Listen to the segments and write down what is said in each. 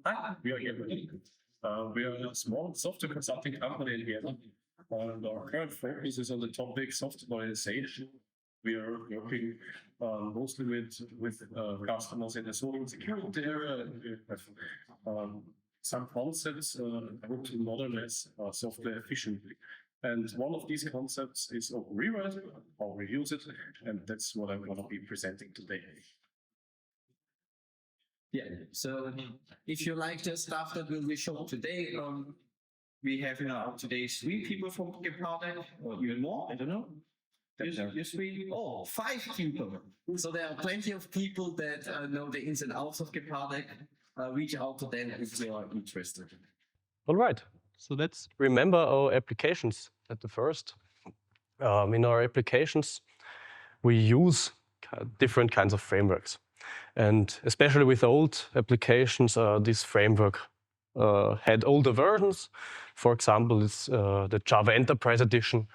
Hi, we are Gepard. We are a small software consulting company in Vienna, and our current focus is on the topic software modernization. We are working mostly with customers in the social security area. And we have some concepts how to modernize software efficiently. And one of these concepts is OpenRewrite, how we use it, and that's what I'm going to be presenting today. Yeah, so if you like the stuff that will be shown today, we have today 3 people from Gepard, or even more, I don't know. You 3? Oh, 5 people. So there are plenty of people that know the ins and outs of Gepard. Reach out to them if you are interested. All right, so let's remember our applications at the first. In our applications, we use different kinds of frameworks. And especially with old applications, this framework had older versions. For example, it's the Java Enterprise Edition,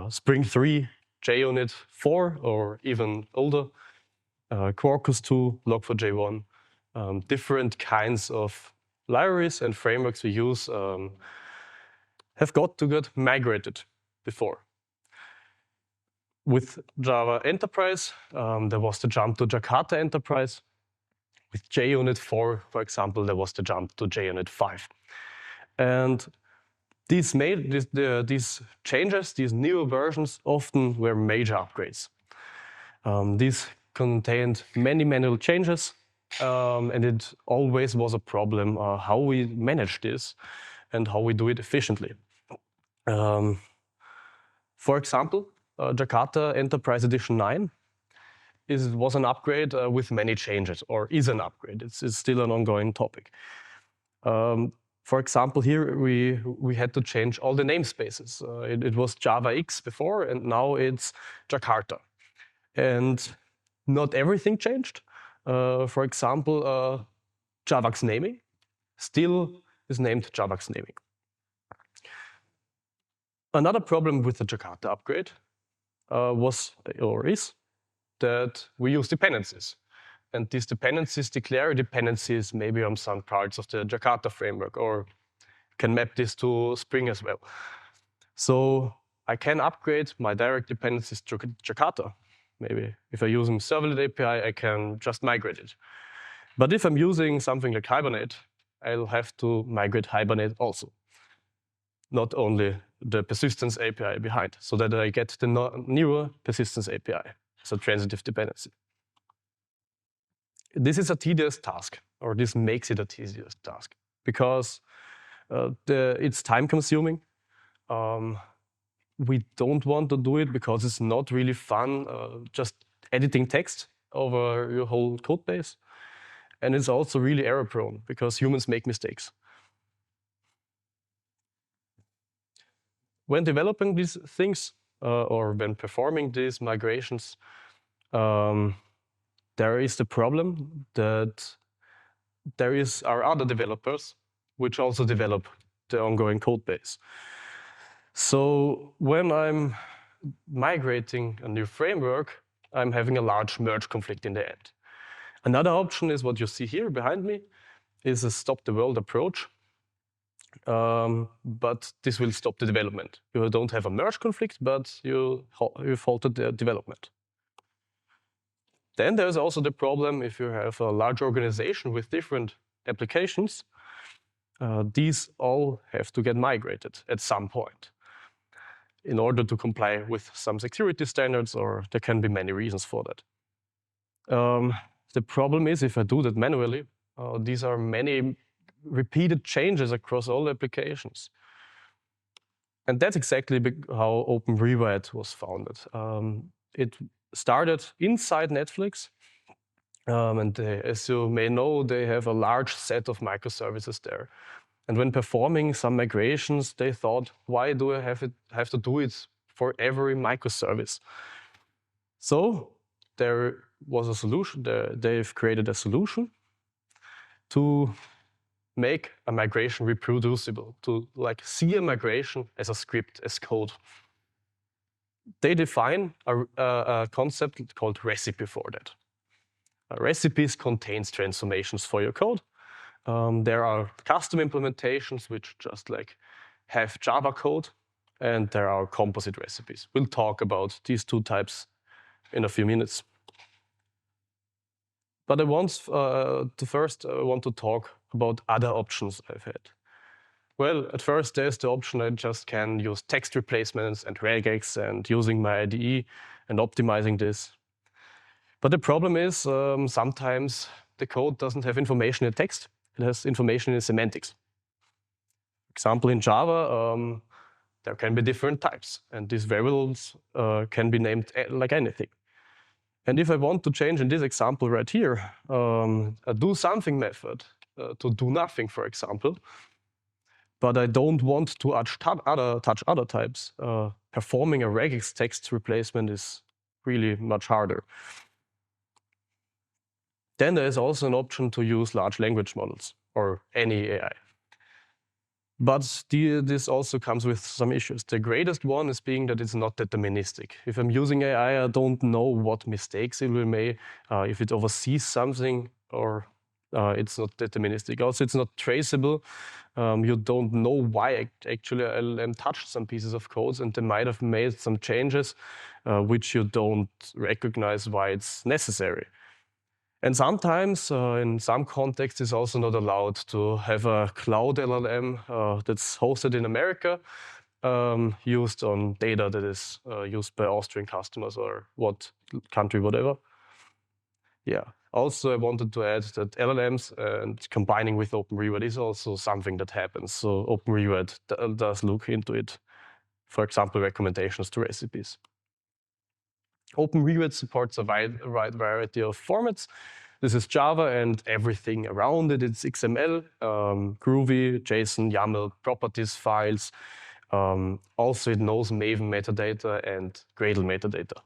Spring 3, JUnit 4, or even older, Quarkus 2, Log4j1. Different kinds of libraries and frameworks we use have got to get migrated before. With Java Enterprise, there was the jump to Jakarta Enterprise. With JUnit 4, for example, there was the jump to JUnit 5. And these changes, these newer versions, often were major upgrades. These contained many manual changes, and it always was a problem how we manage this and how we do it efficiently. For example, Jakarta Enterprise Edition 9 was an upgrade with many changes, or is an upgrade. It's still an ongoing topic. For example, here we had to change all the namespaces. It was Java X before, and now it's Jakarta. And not everything changed. For example, Javax naming still is named Javax naming. Another problem with the Jakarta upgrade is that we use dependencies. And these dependencies declare dependencies maybe on some parts of the Jakarta framework, or can map this to Spring as well. So I can upgrade my direct dependencies to Jakarta. Maybe if I use a servlet API, I can just migrate it. But if I'm using something like Hibernate, I'll have to migrate Hibernate also. Not only the persistence API behind, so that I get the newer persistence API as a transitive dependency. This is a tedious task, or this makes it a tedious task, because it's time-consuming. We don't want to do it because it's not really fun just editing text over your whole code base. And it's also really error-prone, because humans make mistakes. When developing these things, or when performing these migrations, there is the problem that there are other developers which also develop the ongoing code base. So when I'm migrating a new framework, I'm having a large merge conflict in the end. Another option is what you see here behind me, is a stop the world approach. But this will stop the development. You don't have a merge conflict, but you've halted the development. Then there's also the problem if you have a large organization with different applications. These all have to get migrated at some point in order to comply with some security standards, or there can be many reasons for that. The problem is if I do that manually, these are many repeated changes across all applications. And that's exactly how OpenRewrite was founded. It started inside Netflix, and as you may know, they have a large set of microservices there. And when performing some migrations, they thought, why do I have to do it for every microservice? So there was a solution. They've created a solution to make a migration reproducible, to see a migration as a script, as code. They define a concept called recipe for that. Recipes contains transformations for your code. There are custom implementations which just like have Java code, and there are composite recipes. We'll talk about these two types in a few minutes. But I want to talk about other options I've had. Well, at first there's the option I just can use text replacements and regex and using my IDE and optimizing this. But the problem is sometimes the code doesn't have information in text. It has information in semantics. For example, in Java, there can be different types, and these variables can be named like anything. And if I want to change in this example right here, a do something method to do nothing, for example, but I don't want to touch other types, performing a regex text replacement is really much harder. Then there is also an option to use large language models or any AI. But this also comes with some issues. The greatest one is being that it's not deterministic. If I'm using AI, I don't know what mistakes it will make, if it oversees something, or it's not deterministic. Also, it's not traceable. You don't know why actually LLM touched some pieces of code, and they might have made some changes which you don't recognize why it's necessary. And sometimes, in some contexts, it's also not allowed to have a cloud LLM that's hosted in America, used on data that is used by Austrian customers or what country, whatever. Yeah. Also, I wanted to add that LLMs and combining with OpenRewrite is also something that happens. So OpenRewrite does look into it. For example, recommendations to recipes. OpenRewrite supports a wide variety of formats. This is Java and everything around it. It's XML, Groovy, JSON, YAML, properties files. Also, it knows Maven metadata and Gradle metadata.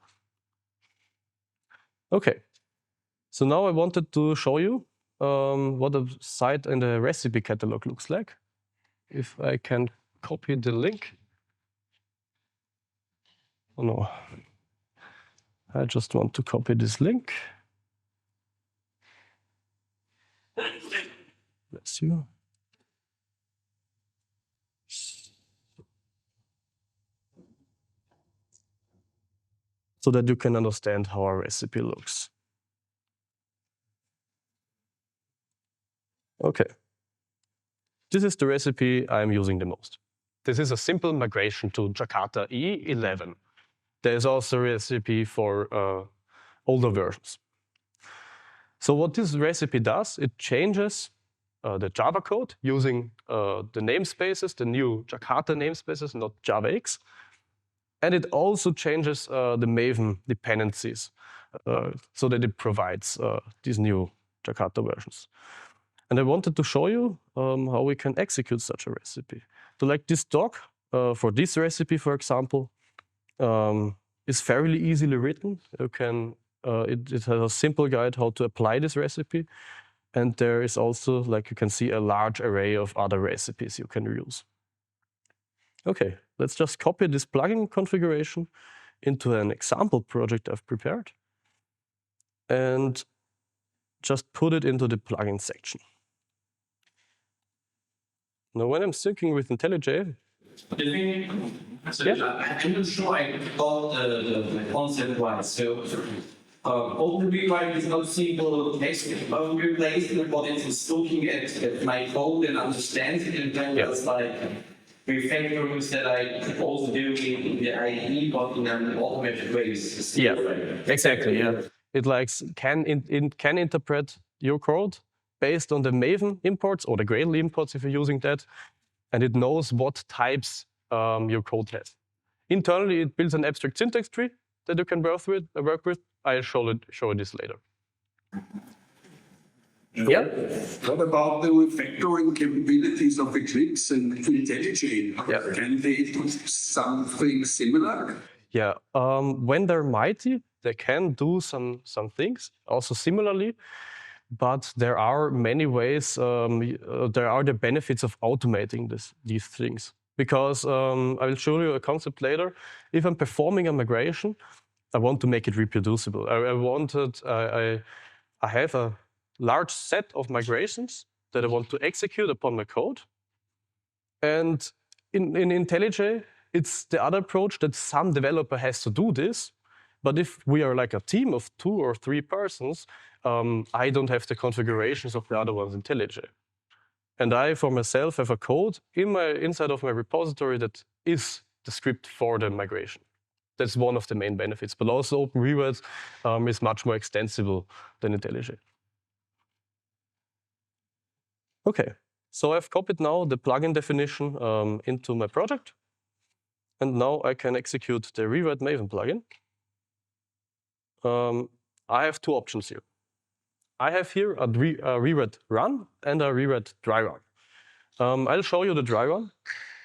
Okay, so now I wanted to show you what a site in the recipe catalog looks like. If I can copy the link. Oh no. I just want to copy this link. Bless you. So that you can understand how our recipe looks. Okay. This is the recipe I'm using the most. This is a simple migration to Jakarta E11. There's also a recipe for older versions. So what this recipe does, it changes the Java code using the namespaces, the new Jakarta namespaces, not JavaX. And it also changes the Maven dependencies so that it provides these new Jakarta versions. And I wanted to show you how we can execute such a recipe. So like this doc for this recipe, for example, is fairly easily written. You can it has a simple guide how to apply this recipe, and there is also, like you can see, a large array of other recipes you can use. Okay, let's just copy this plugin configuration into an example project I've prepared, and just put it into the plugin section. Now, when I'm syncing with IntelliJ, I'm not sure I got the concept right. So, OpenRewrite is not simple text replacement, but it's looking at my code and understands it, and then it's like refactorings that I could also do in the IDE, but in an automated way. Yeah, exactly. Yeah, it can interpret your code based on the Maven imports or the Gradle imports if you're using that, and it knows what types your code has. Internally, it builds an abstract syntax tree that you can work with. I'll show you this later. Yeah. What about the refactoring capabilities of Eclipse and IntelliJ? Yeah. Can they do something similar? Yeah. When they're mighty, they can do some things also similarly. But there are many ways, there are the benefits of automating these things. Because I will show you a concept later. If I'm performing a migration, I want to make it reproducible. I have a large set of migrations that I want to execute upon my code. And in IntelliJ, it's the other approach that some developer has to do this. But if we are like a team of 2 or 3 persons, I don't have the configurations of the other ones in IntelliJ. And I, for myself, have a code inside of my repository that is the script for the migration. That's one of the main benefits. But also OpenRewrite is much more extensible than IntelliJ. Okay, so I've copied now the plugin definition into my project. And now I can execute the Rewrite Maven plugin. I have 2 options here. I have here a rewrite run and a rewrite dryRun. I'll show you the dryRun,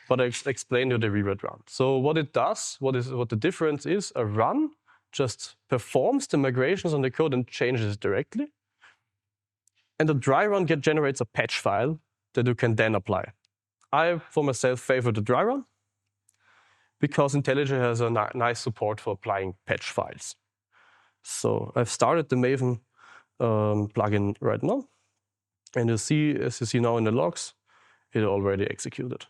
but I'll explain you the rewrite run. So what it does, what the difference is, a run just performs the migrations on the code and changes it directly. And the dryRun generates a patch file that you can then apply. I, for myself, favor the dryRun because IntelliJ has a nice support for applying patch files. So I've started the Maven plugin right now. And as you see now in the logs, it already executed.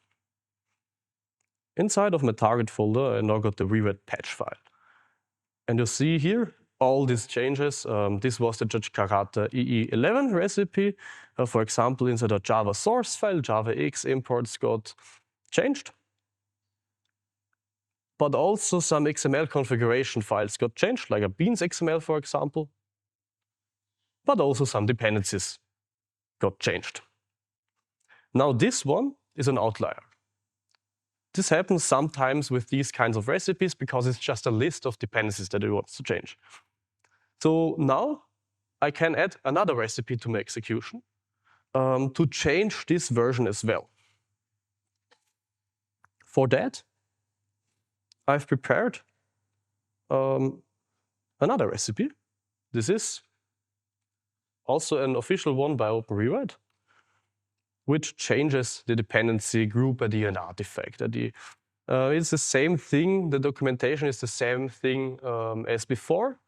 Inside of my target folder, I now got the rewrite patch file. And you see here all these changes. This was the Jakarta EE11 recipe. For example, inside a Java source file, JavaX imports got changed. But also some XML configuration files got changed, like a beans XML, for example. But also some dependencies got changed. Now this one is an outlier. This happens sometimes with these kinds of recipes because it's just a list of dependencies that it wants to change. So now I can add another recipe to my execution to change this version as well. For that, I've prepared another recipe. This is also an official one by OpenRewrite, which changes the dependency group ID and artifact ID. It's the same thing, the documentation is the same thing as before.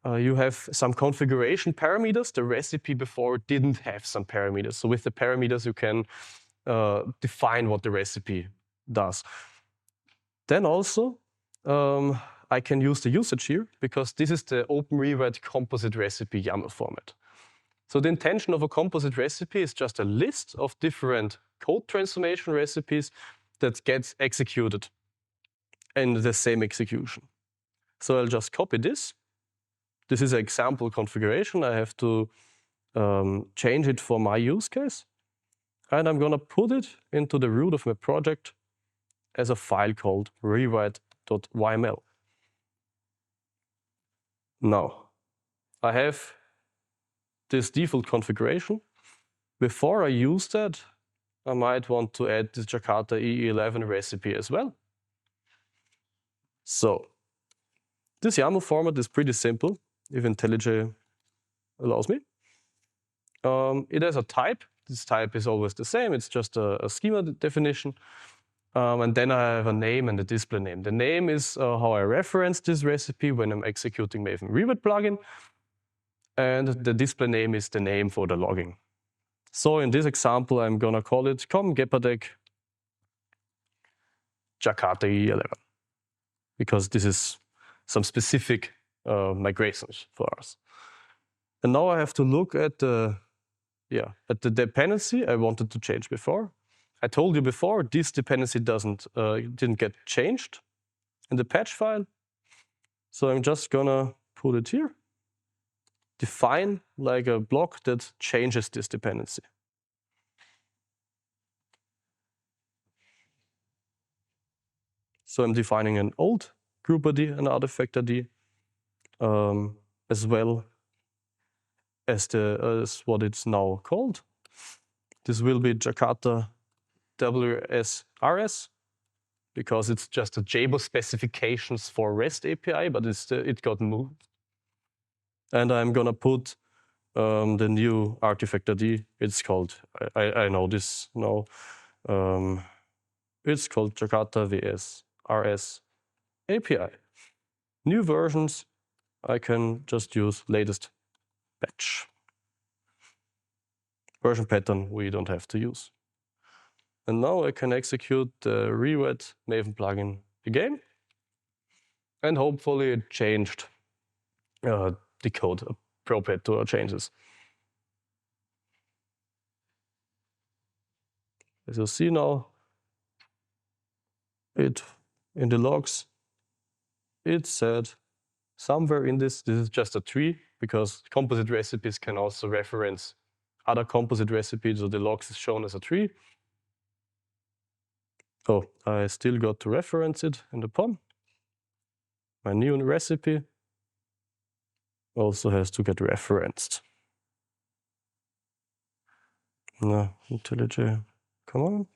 You have some configuration parameters. The recipe before didn't have some parameters. So with the parameters, you can define what the recipe does. Then also, I can use the usage here because this is the OpenRewrite composite recipe YAML format. So the intention of a composite recipe is just a list of different code transformation recipes that gets executed in the same execution. So I'll just copy this. This is an example configuration. I have to change it for my use case. And I'm going to put it into the root of my project as a file called rewrite.yml. Now, I have this default configuration. Before I use that, I might want to add this Jakarta EE11 recipe as well. So, this YAML format is pretty simple, if IntelliJ allows me. It has a type. This type is always the same. It's just a schema definition. And then I have a name and a display name. The name is how I reference this recipe when I'm executing Maven Rewrite plugin. And the display name is the name for the logging. So in this example, I'm going to call it Gepard Jakarta EE11, because this is some specific migrations for us. And now I have to look at the dependency I wanted to change before. I told you before this dependency didn't get changed in the patch file. So I'm just gonna put it here. Define like a block that changes this dependency. So I'm defining an old group ID, an artifact ID, as well as what it's now called. This will be Jakarta WSRS, because it's just a JBoss specifications for REST API, but it got moved. And I'm gonna put the new artifact ID. It's called, I know this now. It's called Jakarta VS-RS API. New versions, I can just use latest patch. version pattern we don't have to use. And now I can execute the rewrite Maven plugin again. And hopefully it changed the code appropriate to our changes. As you see now, in the logs, it said somewhere in this is just a tree, because composite recipes can also reference other composite recipes, so the logs is shown as a tree. Oh, I still got to reference it in the POM. My new recipe also has to get referenced. No, IntelliJ, come on.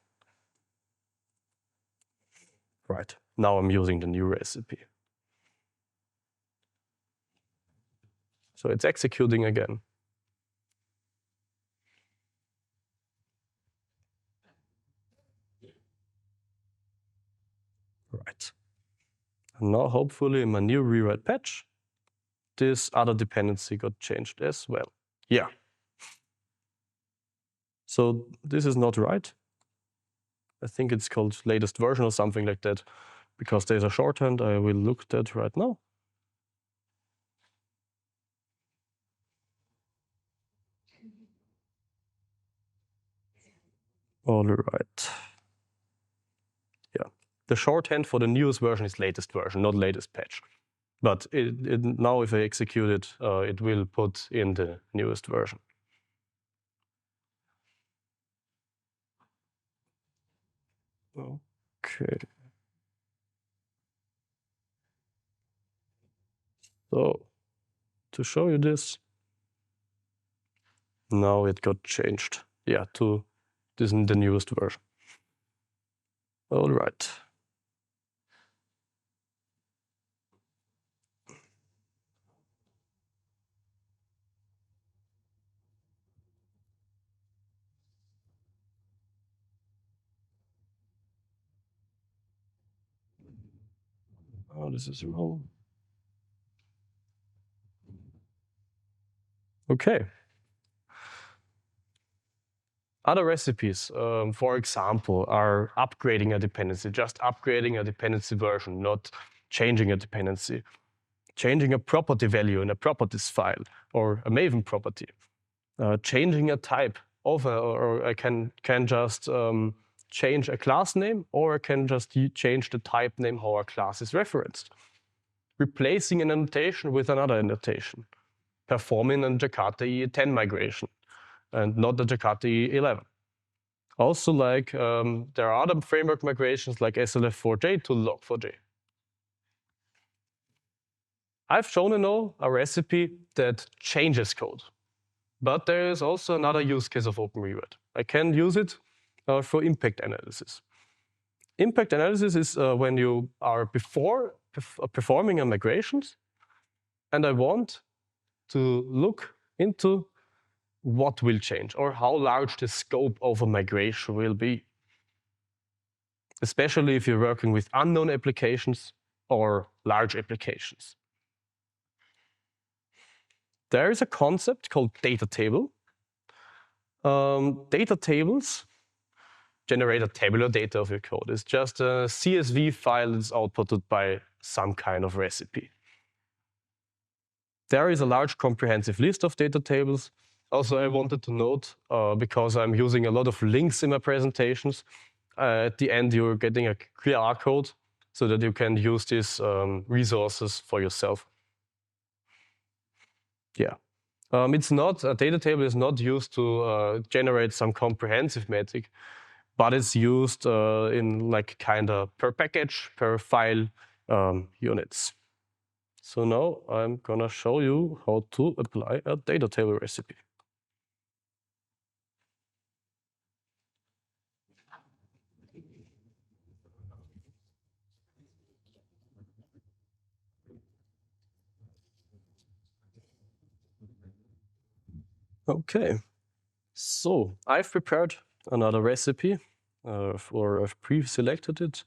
Right, now I'm using the new recipe. So it's executing again. Right. And now hopefully in my new rewrite patch, this other dependency got changed as well. Yeah. So this is not right. I think it's called latest version or something like that, because there's a shorthand. I will look at that right now. All right. Yeah, the shorthand for the newest version is latest version, not latest patch. But now if I execute it, it will put in the newest version. Okay. So to show you this, now it got changed. Yeah, to this is the newest version. All right. Oh, this is wrong. Okay. Other recipes, for example, are upgrading a dependency, just upgrading a dependency version, not changing a dependency, changing a property value in a properties file or a Maven property, changing a type of or I can just change a class name, or I can just change the type name how a class is referenced, replacing an annotation with another annotation, performing a Jakarta E10 migration and not the Jakarta E11. Also, like there are other framework migrations like SLF4j to log4j. I've shown now a recipe that changes code, but there is also another use case of OpenRewrite. I can use it for impact analysis. Impact analysis is when you are performing a migrations, and I want to look into what will change or how large the scope of a migration will be. Especially if you're working with unknown applications or large applications. There is a concept called data table. Data tables generate a tabular data of your code. It's just a CSV file that's outputted by some kind of recipe. There is a large comprehensive list of data tables. Also, I wanted to note, because I'm using a lot of links in my presentations, at the end you're getting a QR code so that you can use these resources for yourself. Yeah. It's not, a data table is not used to generate some comprehensive metric, but it's used in like kind of per package, per file units. So now I'm gonna show you how to apply a data table recipe. Okay, so I've prepared another recipe, or I've pre-selected it,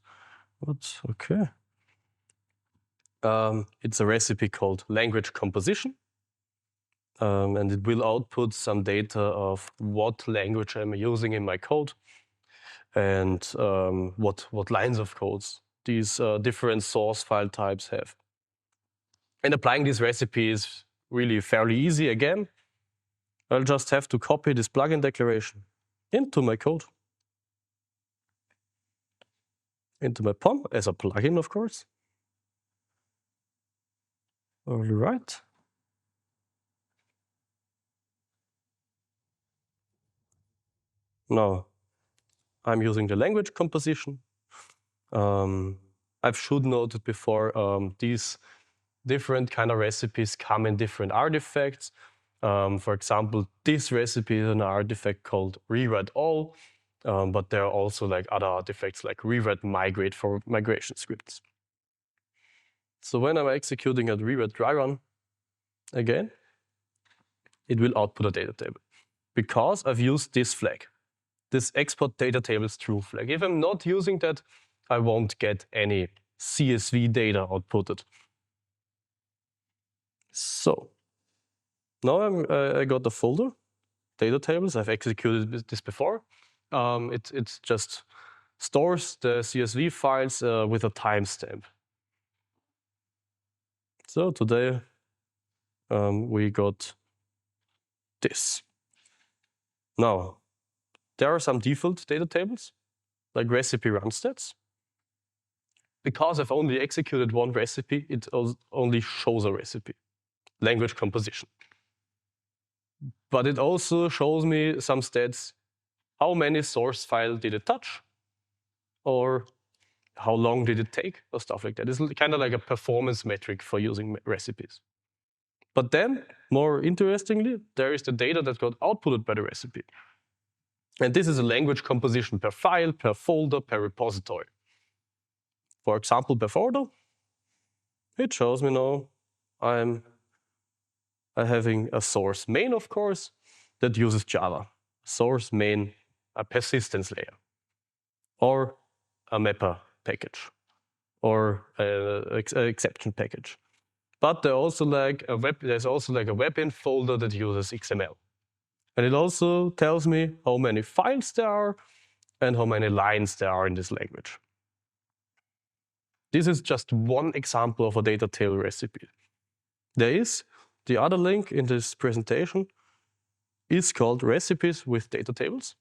but okay. It's a recipe called language composition. and it will output some data of what language I'm using in my code and what lines of codes these different source file types have. And applying this recipe is really fairly easy. Again, I'll just have to copy this plugin declaration into my code, into my POM as a plugin, of course. All right. Now, I'm using the language composition. I should noted before, these different kind of recipes come in different artifacts. For example, this recipe is an artifact called rewrite all, but there are also like other artifacts like rewrite migrate for migration scripts. So when I'm executing a rewrite dryRun, again, it will output a data table because I've used this flag, this export data tables true flag. If I'm not using that, I won't get any CSV data outputted. So now I got the folder, data tables. I've executed this before. It just stores the CSV files with a timestamp. So today we got this. Now, there are some default data tables, like recipe run stats. Because I've only executed one recipe, it only shows a recipe, language composition. But it also shows me some stats. How many source file did it touch? Or how long did it take? Or stuff like that. It's kind of like a performance metric for using recipes. But then, more interestingly, there is the data that got outputted by the recipe. And this is a language composition per file, per folder, per repository. For example, per folder, it shows me now I'm having a source main, of course, that uses Java. Source main, a persistence layer, or a mapper package, or an exception package. But there's also like a webin folder that uses XML. And it also tells me how many files there are and how many lines there are in this language. This is just one example of a data table recipe. There is the other link in this presentation is called Recipes with Data Tables.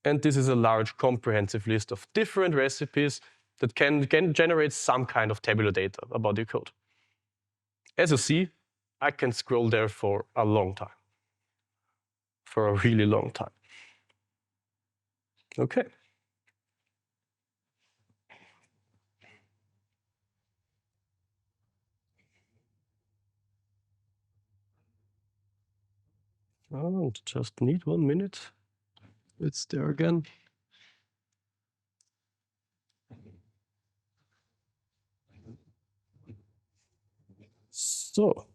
And this is a large comprehensive list of different recipes that can generate some kind of tabular data about your code. As you see, I can scroll there for a long time. For a really long time. Okay. Oh, just need 1 minute. It's there again. So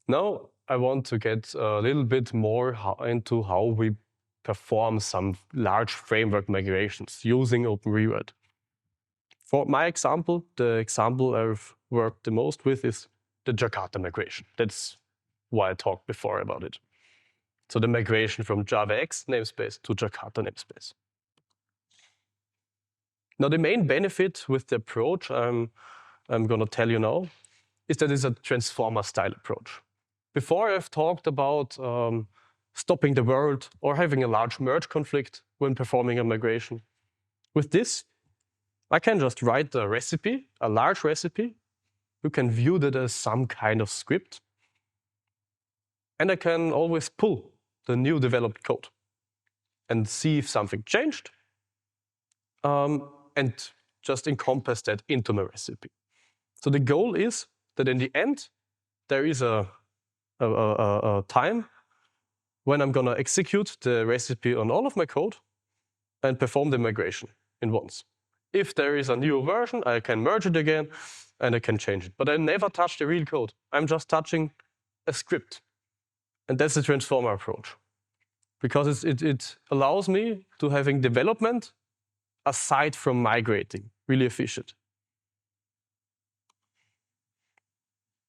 now I want to get a little bit more into how we perform some large framework migrations using OpenRewrite. For my example, the example I've worked the most with is the Jakarta migration. That's why I talked before about it. So the migration from JavaX namespace to Jakarta namespace. Now the main benefit with the approach I'm going to tell you now is that it's a transformer style approach. Before I've talked about stopping the world or having a large merge conflict when performing a migration. With this, I can just write a recipe, a large recipe. You can view that as some kind of script. And I can always pull the new developed code and see if something changed and just encompass that into my recipe. So the goal is that in the end, there is a time when I'm going to execute the recipe on all of my code and perform the migration in once. If there is a new version, I can merge it again and I can change it. But I never touch the real code. I'm just touching a script. And that's the transformer approach. Because it allows me to having development aside from migrating, really efficient.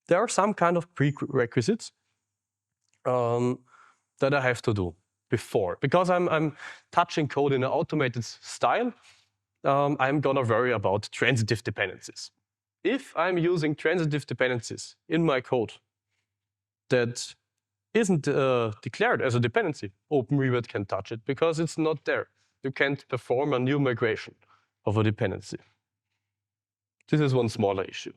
there are some kind of prerequisites that I have to do before. Because I'm touching code in an automated style, I'm gonna worry about transitive dependencies. If I'm using transitive dependencies in my code that isn't declared as a dependency, OpenRewrite can touch it because it's not there. You can't perform a new migration of a dependency. This is one smaller issue.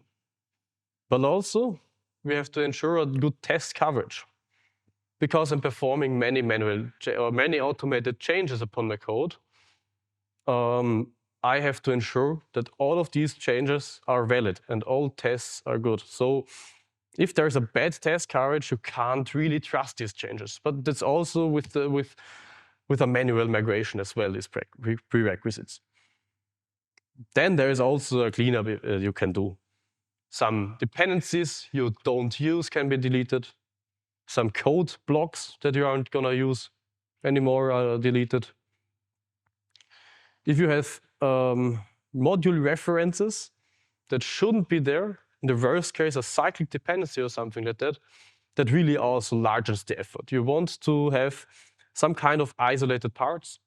But also, we have to ensure a good test coverage. Because I'm performing many many automated changes upon my code, I have to ensure that all of these changes are valid and all tests are good. So if there's a bad test coverage, you can't really trust these changes. But that's also with a manual migration as well, these prerequisites. Then there is also a cleanup you can do. Some dependencies you don't use can be deleted. Some code blocks that you aren't gonna use anymore are deleted. If you have module references that shouldn't be there, in the worst case, a cyclic dependency or something like that, that really also largens the effort. You want to have some kind of isolated parts,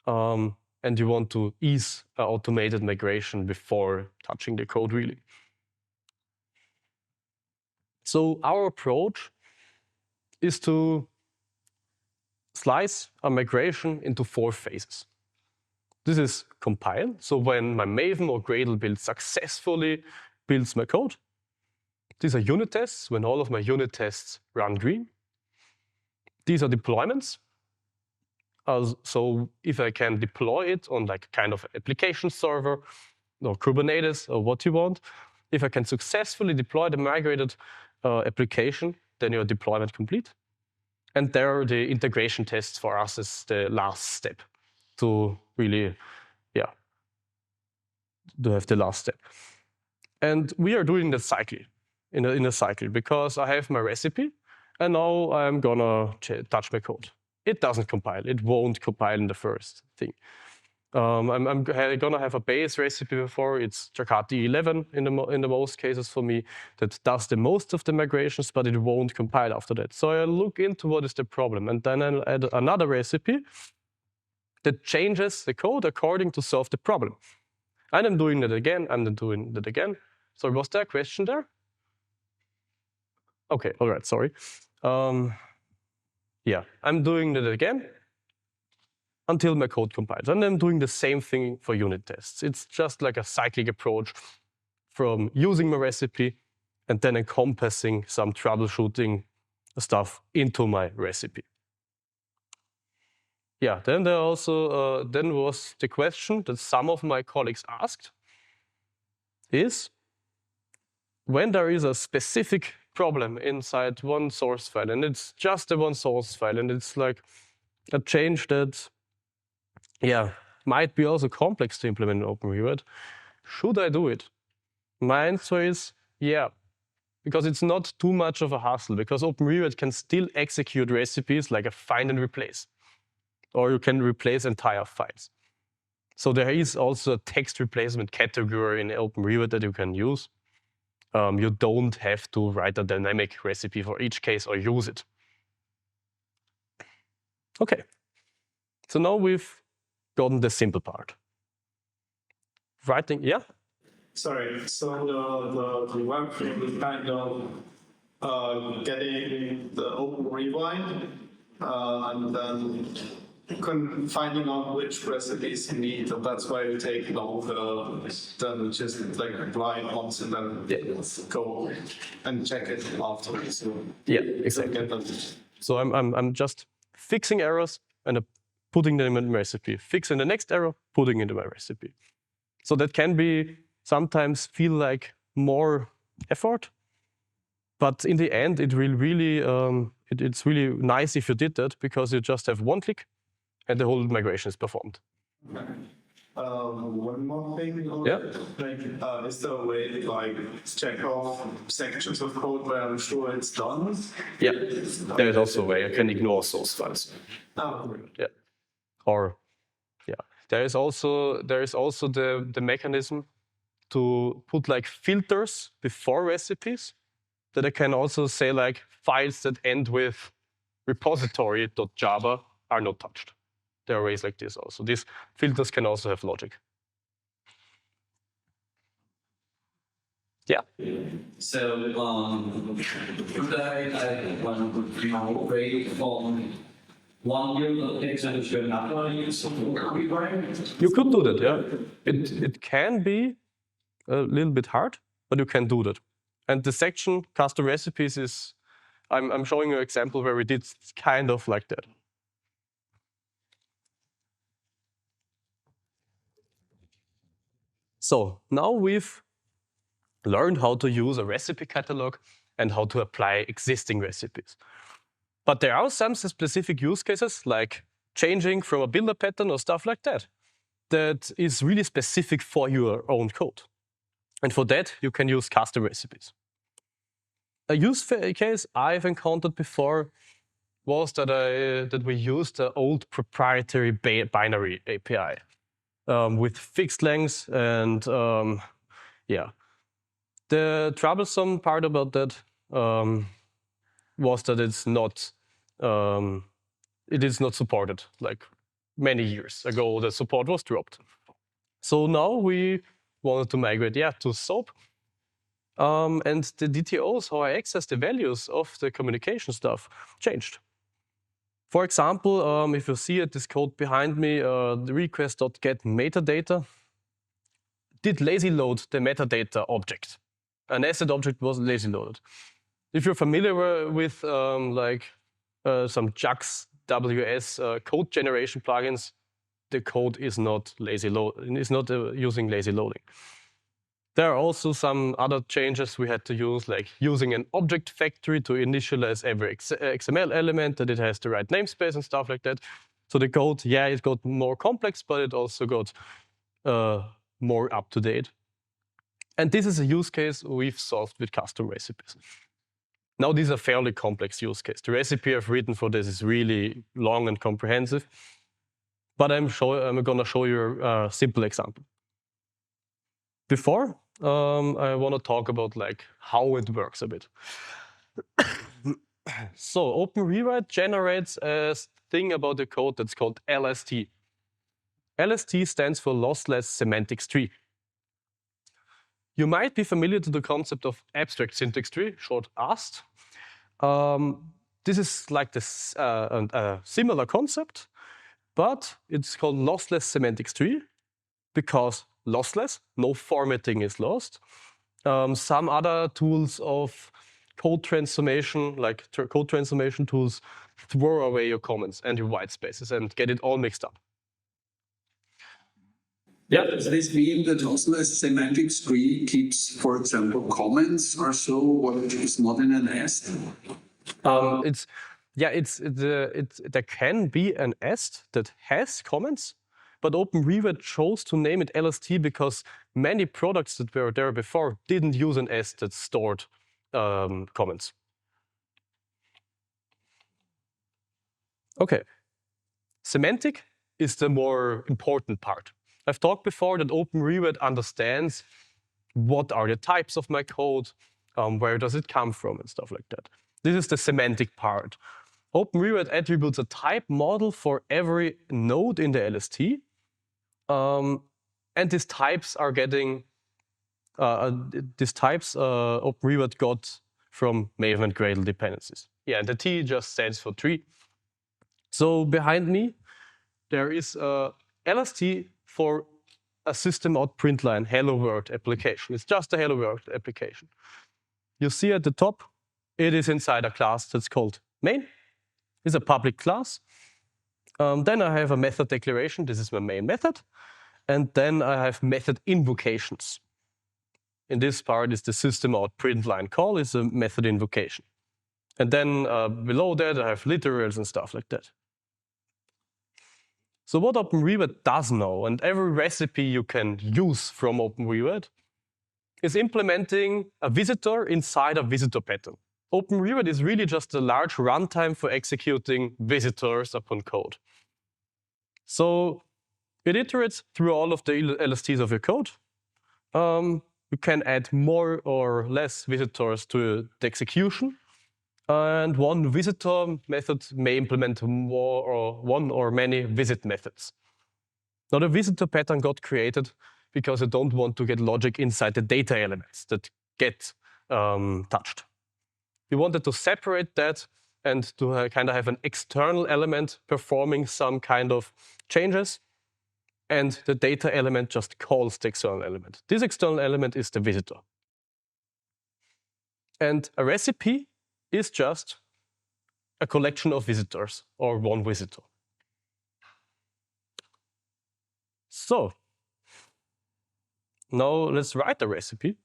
and you want to ease automated migration before touching the code really. So our approach is to slice a migration into 4 phases. This is compile, so when my Maven or Gradle build successfully builds my code. These are unit tests, when all of my unit tests run green. These are deployments. So if I can deploy it on like kind of application server or Kubernetes or what you want, if I can successfully deploy the migrated application, then your deployment complete. And there are the integration tests for us as the last step to really, to have the last step. And we are doing that cycle, in a cycle, because I have my recipe, and now I'm gonna touch my code. It doesn't compile. It won't compile in the first thing. I'm gonna have a base recipe before. It's Jakarta 11 in the most cases for me that does the most of the migrations, but it won't compile after that. So I look into what is the problem, and then I'll add another recipe that changes the code according to solve the problem. And I'm doing that again, and then doing that again. So was there a question there? Okay, all right, sorry. Yeah, I'm doing that again until my code compiles. And I'm doing the same thing for unit tests. It's just like a cyclic approach from using my recipe and then encompassing some troubleshooting stuff into my recipe. Yeah, then there also then was the question that some of my colleagues asked is, when there is a specific problem inside one source file, and it's just the one source file, and it's like a change that, might be also complex to implement in OpenRewrite, should I do it? My answer is yeah, because it's not too much of a hassle, because OpenRewrite can still execute recipes like a find and replace, or you can replace entire files. So there is also a text replacement category in OpenRewrite that you can use. You don't have to write a dynamic recipe for each case or use it. Okay, so now we've gotten the simple part. Writing, yeah? Sorry, so the workflow is kind of getting the OpenRewrite and then finding out which recipes you need, and that's why you take longer than just like apply it once and then go and check it afterwards. So yeah, exactly. So I'm just fixing errors and putting them in my recipe. Fixing the next error, putting into my recipe. So that can be sometimes feel like more effort, but in the end, it will really it's really nice if you did that, because you just have one click and the whole migration is performed. One more thing. Yeah. Like, is there a way to like check off sections of code where I'm sure it's done? Yeah, there is also a way you can ignore source files. Oh, yeah. Or there is also the mechanism to put like filters before recipes. that I can also say like files that end with repository.java are not touched. There are ways like this also. These filters can also have logic. Yeah. So, could I want to migrate from one unit example to another rewrite? You could do that, yeah. It can be a little bit hard, but you can do that. And the section custom recipes is, I'm showing you an example where we did kind of like that. So now we've learned how to use a recipe catalog and how to apply existing recipes. But there are some specific use cases like changing from a builder pattern or stuff like that, that is really specific for your own code. And for that, you can use custom recipes. A use case I've encountered before was that we used the old proprietary binary API with fixed lengths and yeah. The troublesome part about that was that it is not supported. Like many years ago, the support was dropped. So now we wanted to migrate, to SOAP. And the DTOs, how I access the values of the communication stuff, changed. For example, if you see it, this code behind me, the request.get metadata did lazy load the metadata object. An asset object was lazy loaded. If you're familiar with some JAX WS code generation plugins, the code is not using lazy loading. There are also some other changes we had to use, like using an object factory to initialize every XML element, that it has the right namespace and stuff like that. So the code, it got more complex, but it also got more up to date. And this is a use case we've solved with custom recipes. Now, these are fairly complex use cases. The recipe I've written for this is really long and comprehensive, but I'm going to show you a simple example. Before, I want to talk about how it works a bit. So OpenRewrite generates a thing about the code that's called LST. LST stands for lossless semantics tree. You might be familiar to the concept of abstract syntax tree, short AST. This is like this a similar concept, but it's called lossless semantics tree because lossless, no formatting is lost. Some other tools of code transformation, like code transformation tools, throw away your comments and your white spaces and get it all mixed up. Yeah. Does this mean that lossless semantics tree keeps, for example, comments or so, what is not in an AST? There can be an AST that has comments, but OpenRewrite chose to name it LST because many products that were there before didn't use an AST that stored comments. Okay, semantic is the more important part. I've talked before that OpenRewrite understands what are the types of my code, where does it come from, and stuff like that. This is the semantic part. OpenRewrite attributes a type model for every node in the LST, and these types are getting OpenRewrite got from Maven and Gradle dependencies. Yeah, and the T just stands for tree. So behind me, there is a LST for a system out println hello world application. It's just a hello world application. You see at the top, it is inside a class that's called main. It's a public class. Then I have a method declaration. This is my main method. And then I have method invocations. In this part is the system out println call is a method invocation. And then below that, I have literals and stuff like that. So what OpenRewrite does now, and every recipe you can use from OpenRewrite, is implementing a visitor inside a visitor pattern. OpenRewrite is really just a large runtime for executing visitors upon code. So it iterates through all of the LSTs of your code. you can add more or less visitors to the execution. And one visitor method may implement one or many visit methods. Now the visitor pattern got created because you don't want to get logic inside the data elements that get touched. You wanted to separate that and to kind of have an external element performing some kind of changes, and the data element just calls the external element. This external element is the visitor. And a recipe is just a collection of visitors or one visitor. So now let's write a recipe.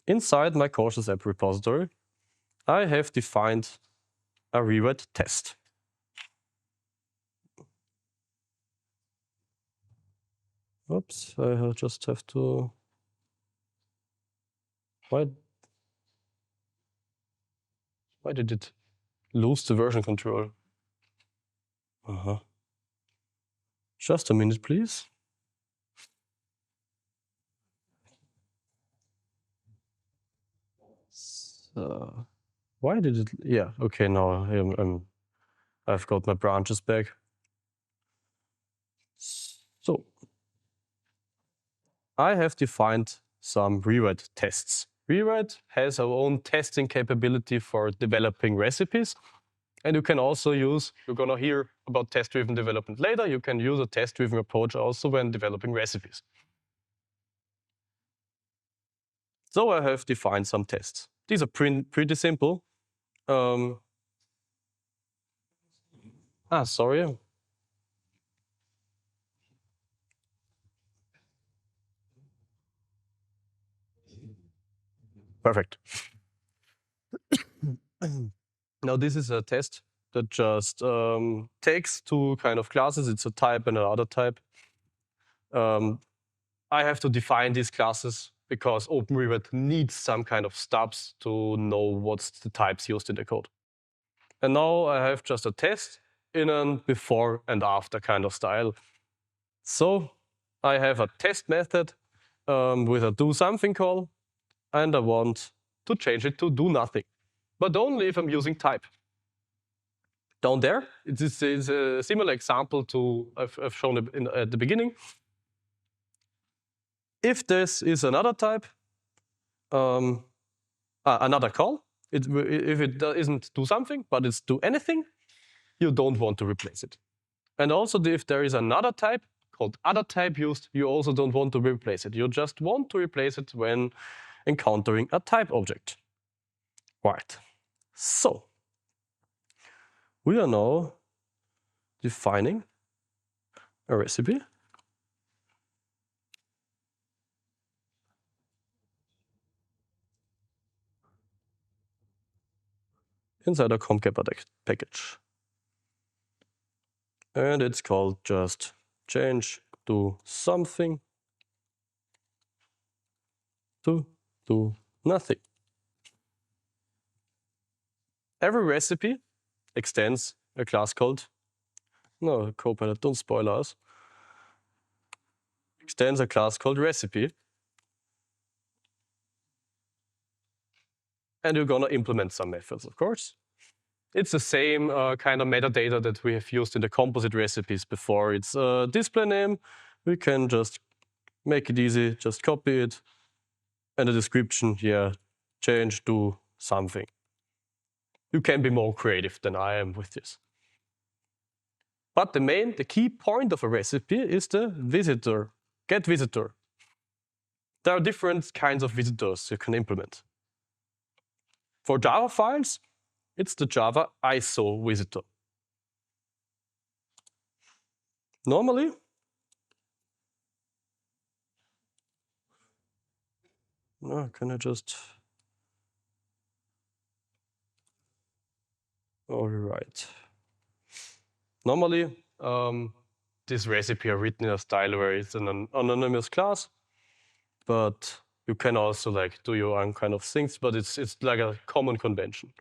Inside my courses app repository, I have defined a rewrite test. Oops, I just have to. Why did it lose the version control? Just a minute, please. So, why did it? Yeah, okay, now I've got my branches back. So, I have defined some rewrite tests. Rewrite has our own testing capability for developing recipes. And you can also use, you're going to hear about test-driven development later, you can use a test-driven approach also when developing recipes. So I have defined some tests. These are pretty simple. Sorry. Perfect. Now this is a test that just takes two kind of classes. It's a type and another type. I have to define these classes because OpenRewrite needs some kind of stubs to know what's the types used in the code. And now I have just a test in a before and after kind of style. So I have a test method with a do something call, and I want to change it to do nothing, but only if I'm using type. Down there, this is a similar example to I've shown at the beginning. If this is another type, another call, if it isn't do something, but it's do anything, you don't want to replace it. And also, if there is another type called other type used, you also don't want to replace it. You just want to replace it when encountering a type object. Right. So, we are now defining a recipe. Inside a Gepard package. And it's called just change to something to do nothing. Every recipe extends a class called, no, Copilot, don't spoil us, extends a class called recipe. And you're going to implement some methods, of course. It's the same kind of metadata that we have used in the composite recipes before. It's a display name. We can just make it easy, just copy it. And the description here, change to something. You can be more creative than I am with this. But the key point of a recipe is the visitor, get visitor. There are different kinds of visitors you can implement. For Java files, it's the Java ISO visitor. Normally, can I just overwrite? Normally, this recipe are written in a style where it's an anonymous class, but you can also do your own kind of things, but it's like a common convention.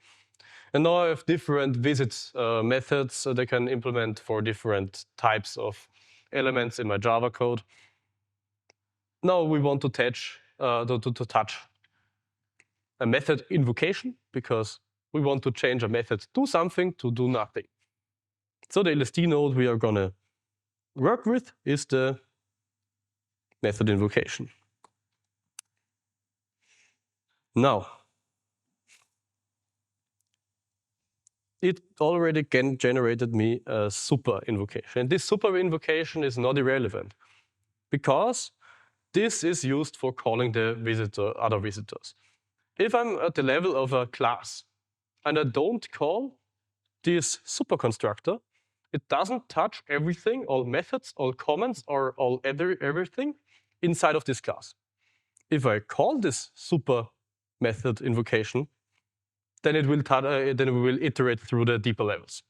And now I have different visit methods that I can implement for different types of elements in my Java code. now we want to touch a method invocation, because we want to change a method do something to do nothing. So the LSD node we are going to work with is the method invocation. Now, it already generated me a super invocation. And this super invocation is not irrelevant, because this is used for calling the other visitors. If I'm at the level of a class and I don't call this super constructor, it doesn't touch everything, all methods, all comments, or everything inside of this class. If I call this super method invocation, then we will iterate through the deeper levels.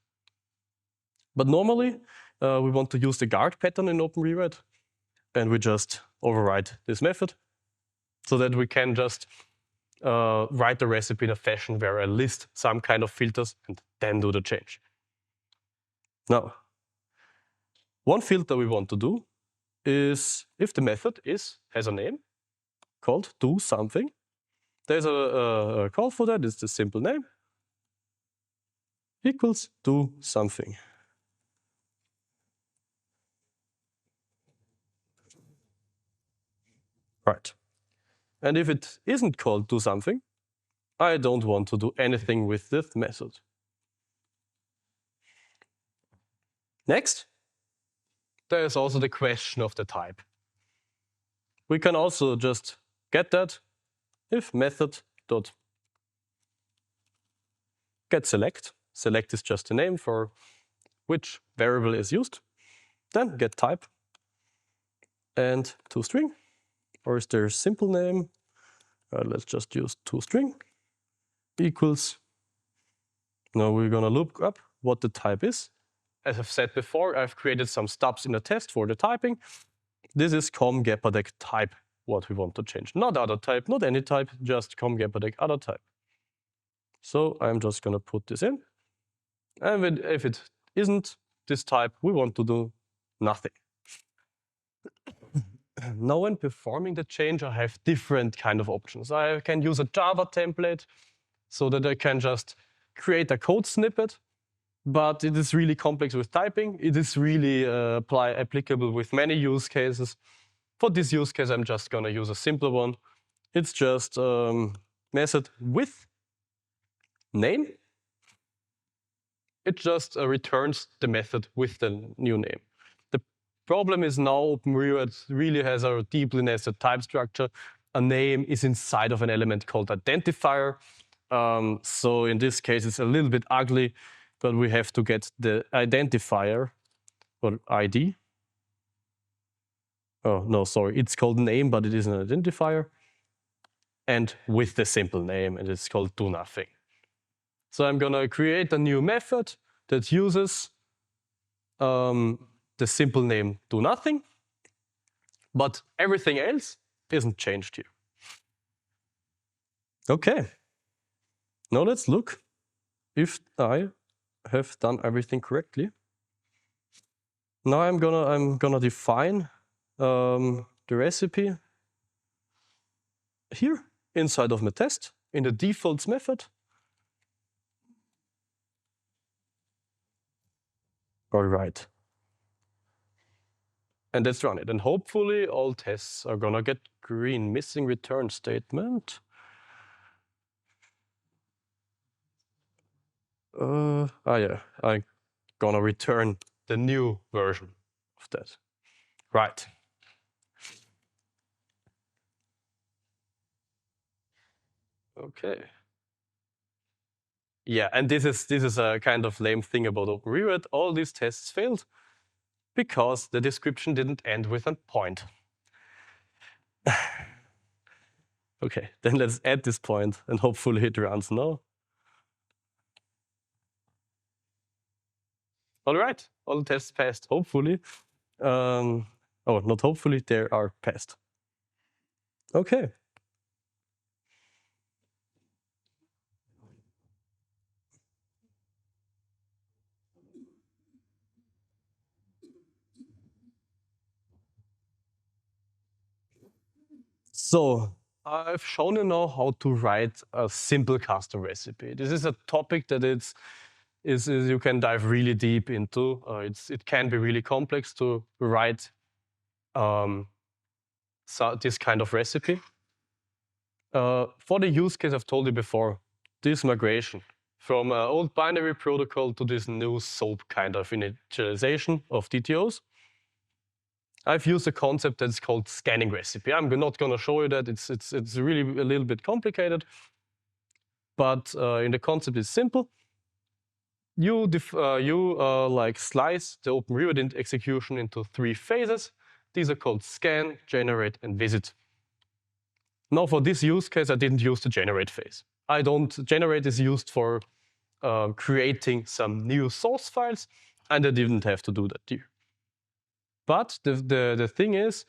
But normally, we want to use the guard pattern in OpenRewrite, and we just override this method so that we can just write the recipe in a fashion where I list some kind of filters and then do the change. Now, one filter we want to do is if the method has a name called do something, there's a call for that. It's the simple name equals do something. Right. And if it isn't called do something, I don't want to do anything with this method. Next, there is also the question of the type. We can also just get that if method dot get select. Select is just a name for which variable is used. Then get type and toString. Or is there a simple name? Let's just use toString equals. Now we're going to look up what the type is. As I've said before, I've created some stubs in the test for the typing. This is Gepard type, what we want to change. Not other type, not any type, just Gepard other type. So I'm just going to put this in. And if it isn't this type, we want to do nothing. Now when performing the change, I have different kind of options. I can use a Java template so that I can just create a code snippet, but it is really complex with typing. It is really applicable with many use cases. For this use case, I'm just going to use a simpler one. It's just method with name. It just returns the method with the new name. The problem is now OpenRewrite really has a deeply nested type structure. A name is inside of an element called identifier. So in this case, it's a little bit ugly, but we have to get the identifier, or ID. Oh, no, sorry, it's called name, but it is an identifier. And with the simple name, and it's called do nothing. So I'm going to create a new method that uses the simple name do nothing, but everything else isn't changed here. Okay. Now let's look if I have done everything correctly. Now I'm gonna define the recipe here inside of my test in the defaults method. All right. And let's run it. And hopefully all tests are gonna get green. Missing return statement. Yeah, I'm gonna return the new version of that. Right. Okay. Yeah, and this is a kind of lame thing about OpenRewrite. All these tests failed because the description didn't end with a point. Okay, then let's add this point and hopefully it runs now. All right, all the tests passed, hopefully. Oh, not hopefully, they are passed. Okay. So I've shown you now how to write a simple custom recipe. This is a topic that is you can dive really deep into. It can be really complex to write this kind of recipe. For the use case I've told you before, this migration from an old binary protocol to this new SOAP kind of initialization of DTOs, I've used a concept that's called scanning recipe. I'm not going to show you that. It's really a little bit complicated, but in the concept is simple. You slice the OpenRewrite execution into 3 phases. These are called scan, generate, and visit. Now for this use case, I didn't use the generate phase. Generate is used for creating some new source files, and I didn't have to do that here. But the thing is,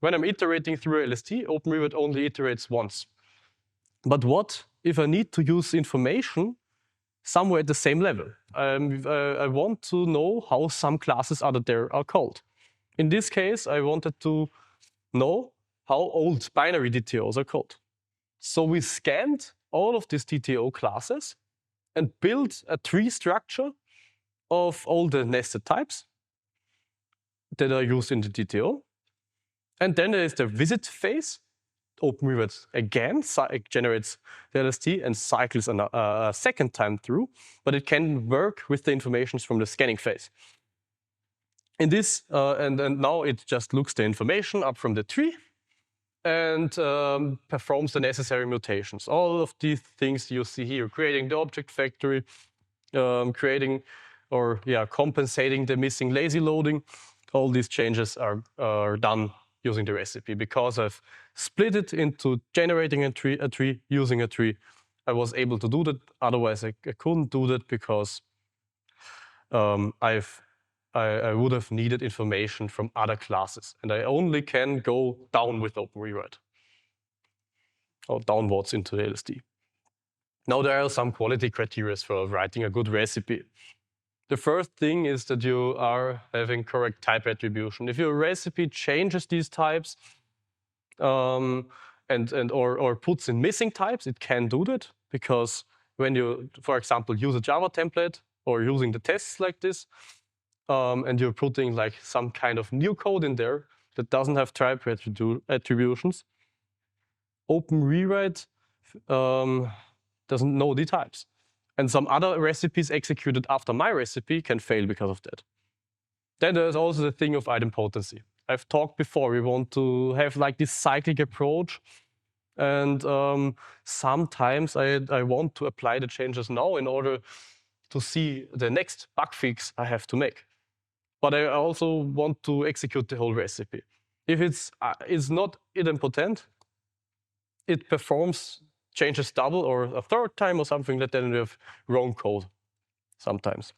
when I'm iterating through LST, OpenRewrite only iterates once. But what if I need to use information somewhere at the same level? I want to know how some classes out there are called. In this case, I wanted to know how old binary DTOs are called. So we scanned all of these DTO classes and built a tree structure of all the nested types that are used in the DTO. And then there is the visit phase. OpenRewrite again generates the LST and cycles a second time through, but it can work with the information from the scanning phase. In this, and now it just looks the information up from the tree and performs the necessary mutations. All of these things you see here, creating the object factory, compensating the missing lazy loading. All these changes are done using the recipe. Because I've split it into generating a tree, using a tree, I was able to do that. Otherwise, I couldn't do that because I would have needed information from other classes. And I only can go down with OpenRewrite, or downwards into the LST. Now, there are some quality criteria for writing a good recipe. The first thing is that you are having correct type attribution. If your recipe changes these types or puts in missing types, it can do that, because when you, for example, use a Java template or using the tests like this, and you're putting like some kind of new code in there that doesn't have type attributions, OpenRewrite doesn't know the types. And some other recipes executed after my recipe can fail because of that. Then there's also the thing of idempotency. I've talked before, we want to have like this cyclic approach. And sometimes I want to apply the changes now in order to see the next bug fix I have to make. But I also want to execute the whole recipe. If it's not idempotent, it performs changes double or a third time or something like that, and we have wrong code sometimes.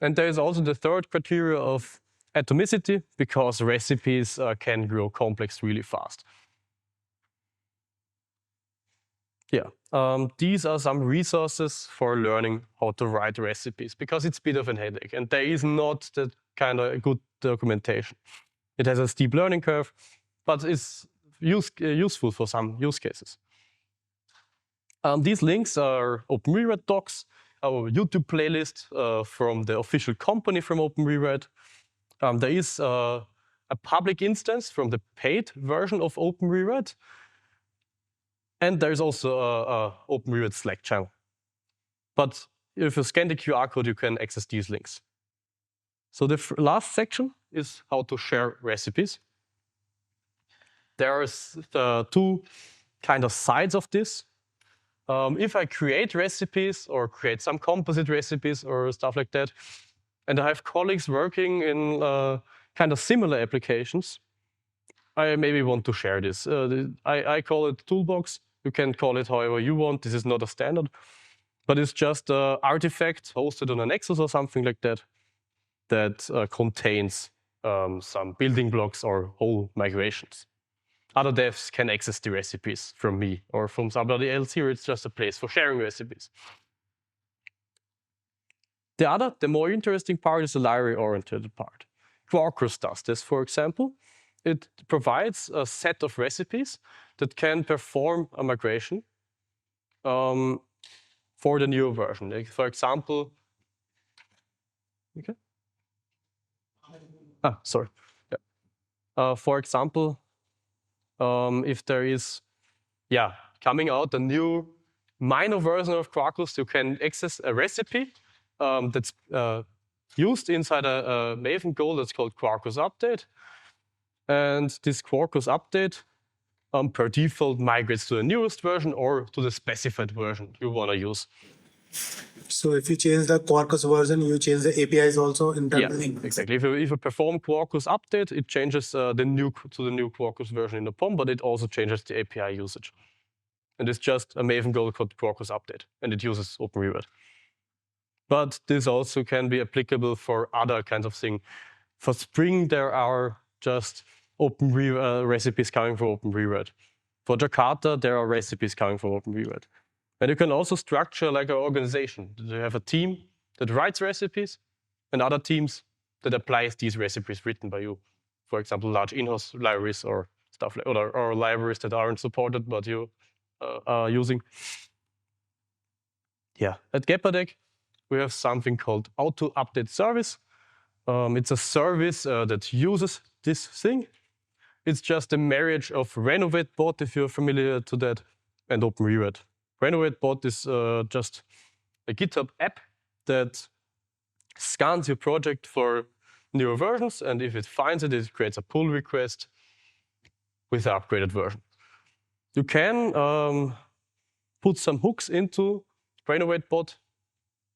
And there is also the third criteria of atomicity, because recipes can grow complex really fast. Yeah, these are some resources for learning how to write recipes, because it's a bit of a headache, and there is not that kind of good documentation. It has a steep learning curve, but it's useful for some use cases. These links are OpenRewrite docs, our YouTube playlist from the official company from OpenRewrite. There is a public instance from the paid version of OpenRewrite. And there's also a OpenRewrite Slack channel. But if you scan the QR code, you can access these links. So the last section is how to share recipes. There's 2 kind of sides of this. If I create recipes or create some composite recipes or stuff like that, and I have colleagues working in kind of similar applications, I maybe want to share this. I call it toolbox. You can call it however you want. This is not a standard, but it's just an artifact hosted on a Nexus or something like that that contains some building blocks or whole migrations. Other devs can access the recipes from me or from somebody else here. It's just a place for sharing recipes. The more interesting part is the library-oriented part. Quarkus does this, for example. it provides a set of recipes that can perform a migration for the new version. Like, for example, okay. Sorry. Yeah. For example, if there is, coming out a new minor version of Quarkus, you can access a recipe that's used inside a Maven goal that's called Quarkus update. And this Quarkus update per default migrates to the newest version or to the specified version you want to use. So if you change the Quarkus version, you change the APIs also internally? Yeah, exactly. If you perform Quarkus update, it changes to the new Quarkus version in the POM, but it also changes the API usage. And it's just a Maven goal called Quarkus update, and it uses OpenRewrite. But this also can be applicable for other kinds of things. For Spring, there are just recipes coming from OpenRewrite. For Jakarta, there are recipes coming from OpenRewrite. And you can also structure like an organization. You have a team that writes recipes and other teams that applies these recipes written by you. For example, large in-house libraries or stuff like, or libraries that aren't supported but you are using. Yeah, at Gepard we have something called auto update service. It's a service that uses this thing. It's just a marriage of Renovate bot, if you're familiar to that, and OpenRewrite. Renovate bot is just a GitHub app that scans your project for newer versions, and if it finds it, it creates a pull request with the upgraded version. You can put some hooks into Renovate bot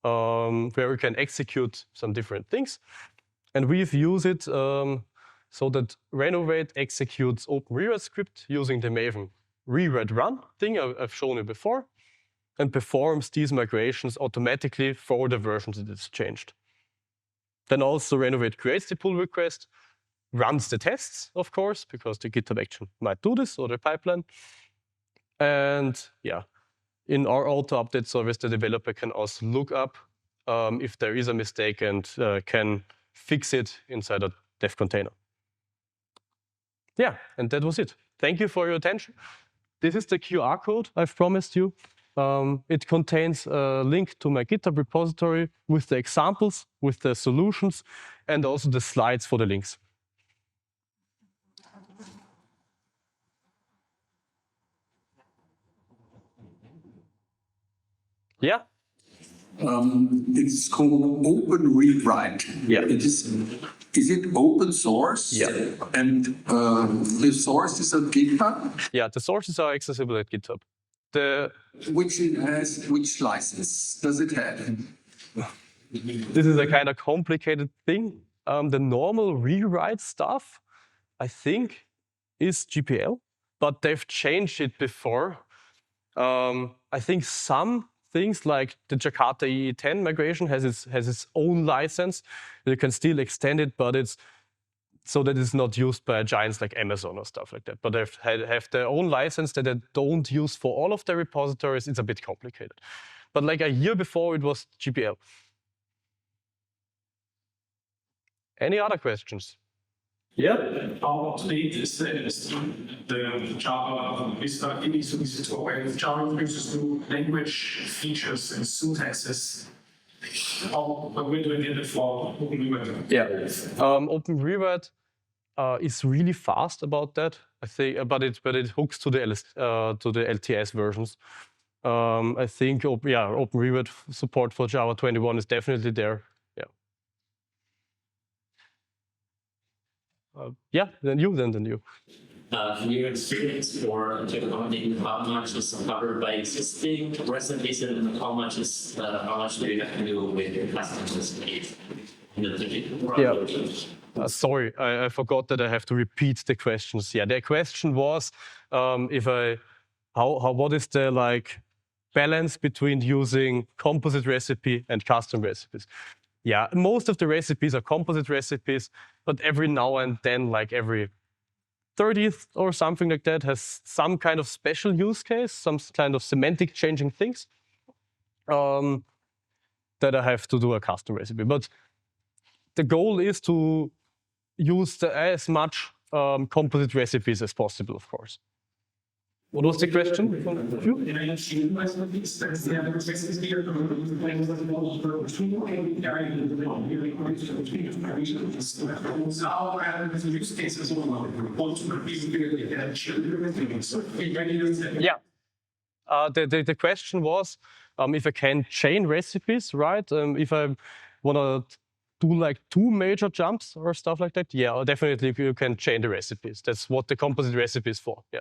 where you can execute some different things, and we've used it so that Renovate executes OpenRewrite script using the Maven rewrite run thing I've shown you before, and performs these migrations automatically for the versions that it's changed. Then also Renovate creates the pull request, runs the tests, of course, because the GitHub action might do this, or the pipeline. And yeah, in our auto update service, the developer can also look up if there is a mistake and can fix it inside a dev container. Yeah, and that was it. Thank you for your attention. This is the QR code I've promised you. It contains a link to my GitHub repository with the examples, with the solutions, and also the slides for the links. Yeah? It's called OpenRewrite. Yeah. Is it open source? Yeah. And the source is at GitHub? Yeah, the sources are accessible at GitHub. Which license does it have? This is a kind of complicated thing. The normal rewrite stuff, I think, is GPL, but they've changed it before. I think some things like the Jakarta EE10 migration has its own license. You can still extend it, but it's so that it's not used by giants like Amazon or stuff like that. But they have their own license that they don't use for all of their repositories. It's a bit complicated. But like a year before, it was GPL. Any other questions? Yeah. How up to date is the Java? Is there any solution where Java introduces new language features and syntaxes? How we're doing it for OpenRewrite? Yeah. OpenRewrite is really fast about that. I think, but it hooks to the LTS versions. I think OpenRewrite support for Java 21 is definitely there. Yeah. Then you. In your experience for technology, how much is covered by existing recipes and how much do you have to do with your custom recipes? Sorry, I forgot that I have to repeat the questions. Yeah, the question was what is the balance between using composite recipe and custom recipes? Yeah, most of the recipes are composite recipes, but every now and then, like every 30th or something like that, has some kind of special use case, some kind of semantic changing things that I have to do a custom recipe. But the goal is to use as much composite recipes as possible, of course. What was the question? Yeah. The question was if I can chain recipes, right? If I want to do like 2 major jumps or stuff like that, yeah, definitely you can chain the recipes. That's what the composite recipe is for. Yeah.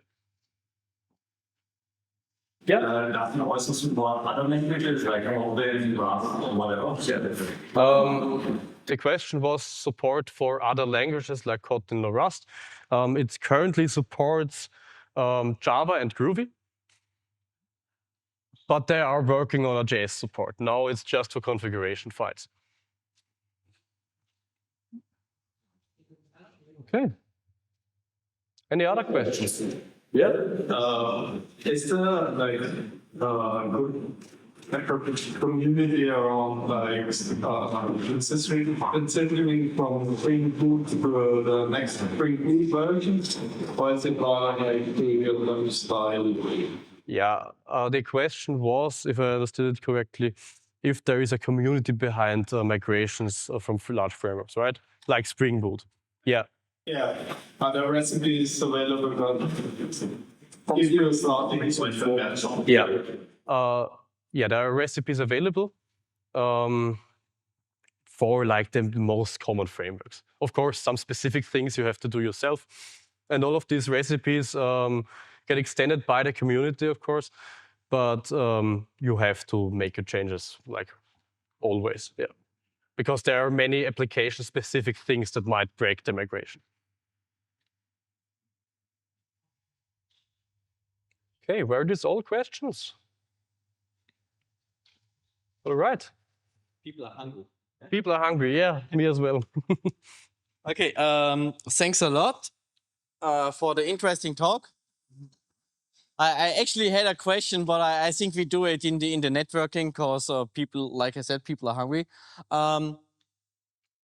Yeah. That also support other languages like Open, Rust, or whatever. The question was support for other languages like Kotlin or Rust. It currently supports Java and Groovy, but they are working on a JS support. Now it's just for configuration files. Okay. Any other questions? Yeah. Is there like good community around like considering from Spring Boot to the next Spring Boot version, or is it more like the style? Yeah. The question was, if I understood it correctly, if there is a community behind migrations from large frameworks, right? Like Spring Boot. Yeah. Yeah. Are there recipes available? If you're starting with Yeah. Yeah, there are recipes available for like the most common frameworks. Of course, some specific things you have to do yourself. And all of these recipes get extended by the community, of course, but you have to make your changes like always, yeah. Because there are many application-specific things that might break the migration. Okay, were these all questions? All right. People are hungry. People are hungry, yeah, me as well. Okay, thanks a lot for the interesting talk. I actually had a question, but I think we do it in the networking because people, like I said, people are hungry.